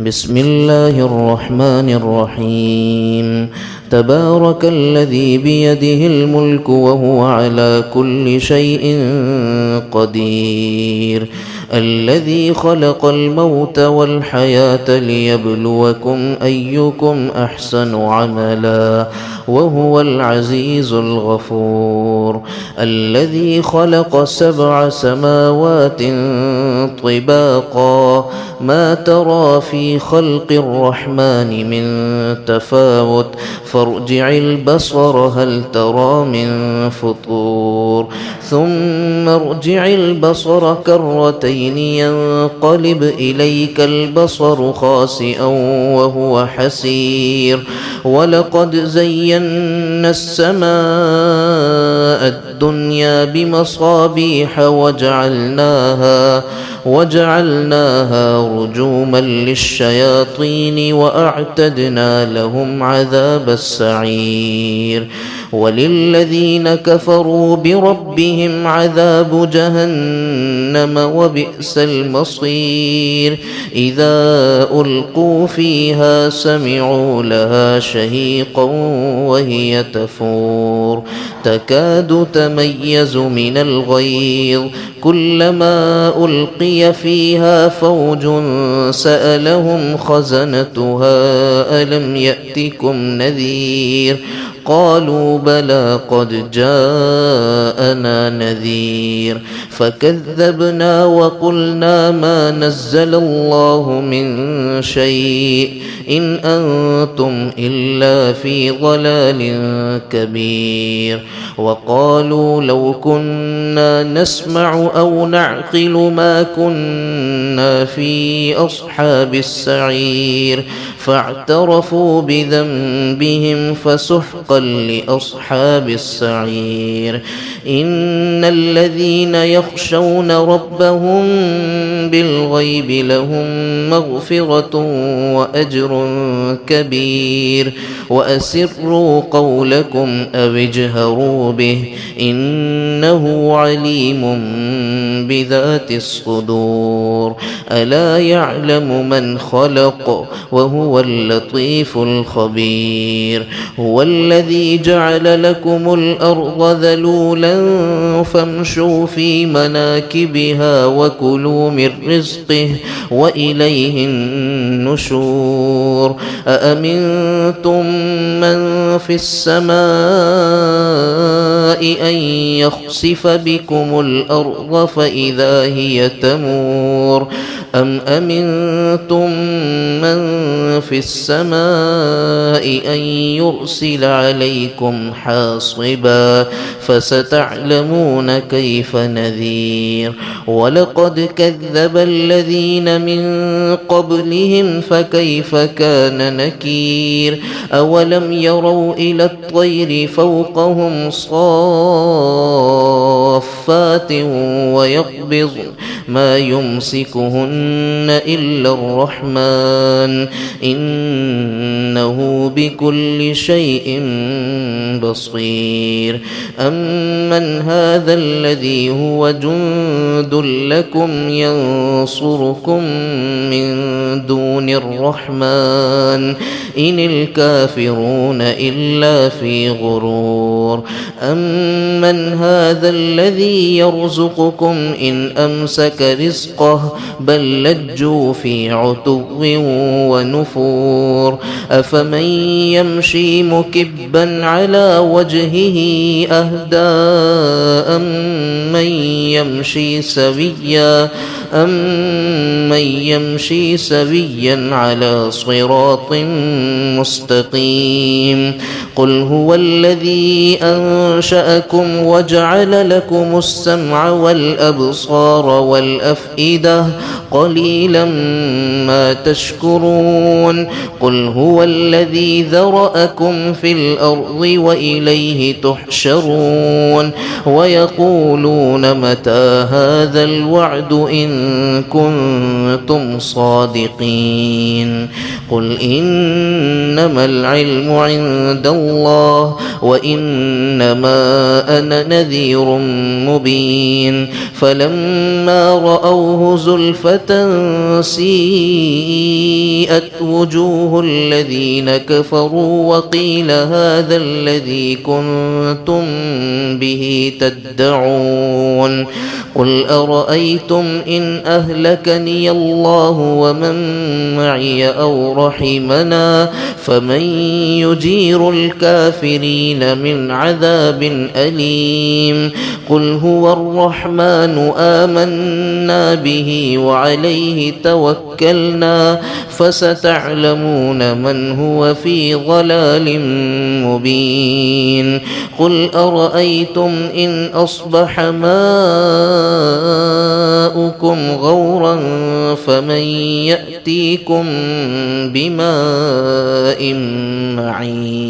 بسم الله الرحمن الرحيم تبارك الذي بيده الملك وهو على كل شيء قدير الذي خلق الموت والحياة ليبلوكم أيكم أحسن عملا وهو العزيز الغفور الذي خلق 7 سماوات طباقا ما ترى في خلق الرحمن من تفاوت فارجع البصر هل ترى من فطور ثم ارجع البصر كرتين ينقلب إليك البصر خاسئا وهو حسير ولقد زينا السماء الدنيا بمصابيح وجعلناها رجوما للشياطين وأعتدنا لهم عذاب السعير وللذين كفروا بربهم عذاب جهنم وبئس المصير إذا ألقوا فيها سمعوا لها شهيقا وهي تفور تكاد تميز من الغيظ كلما ألقي فيها فوج سألهم خزنتها ألم يأتكم نذير قالوا بلى قد جاءنا نذير فكذبنا وقلنا ما نزل الله من شيء إن أنتم إلا في ضلال كبير وقالوا لو كنا نسمع أو نعقل ما كنا في أصحاب السعير فاعترفوا بذنبهم فسحقا لأصحاب السعير إن الذين يخشون ربهم بالغيب لهم مغفرة وأجر كبير وأسروا قولكم أو اجهروا به إنه عليم بذات الصدور ألا يعلم من خلق وهو اللطيف الخبير هو الذي جعل لكم الأرض ذلولا فامشوا في مناكبها وكلوا من رزقه وإليه النشور أأمنتم من في السماء أن يخسف بكم الأرض فإذا هي تمور أم أمنتم من في السماء أن يرسل عليكم حاصبا فستعلمون كيف نذير ولقد كذب الذين من قبلهم فكيف كان نكير أولم يروا إلى الطير فوقهم صافات ويقبض ما يمسكهن إلا الرحمن إنه بكل شيء بصير أمن هذا الذي هو جند لكم ينصركم من دون الرحمن إن الكافرون إلا في غرور أمن هذا الذي يرزقكم إن أمسك رزقه بل لجوا في عتو ونفور أفمن يمشي مكبا على وجهه أهدى أمن يمشي سويا على صراط مستقيم قل هو الذي أنشأكم وجعل لكم السمع والأبصار والأفئدة قليلا ما تشكرون قل هو الذي ذرأكم في الأرض وإليه تحشرون ويقولون متى هذا الوعد إن كنتم صادقين قل إنما العلم عند الله وإنما أنا نذير مبين فلما رأوه زلفة سيئت وجوه الذين كفروا وقيل هذا الذي كنتم به تدعون قل أرأيتم إن أهلكني الله ومن معي أو رحمنا فمن يجير الكافرين من عذاب أليم قل هو الرحمن آمنا به وعليه توكلنا فستعلمون من هو في ضلال مبين قل أرأيتم إن أصبح ماؤكم غورا فمن يأتيكم بماء معين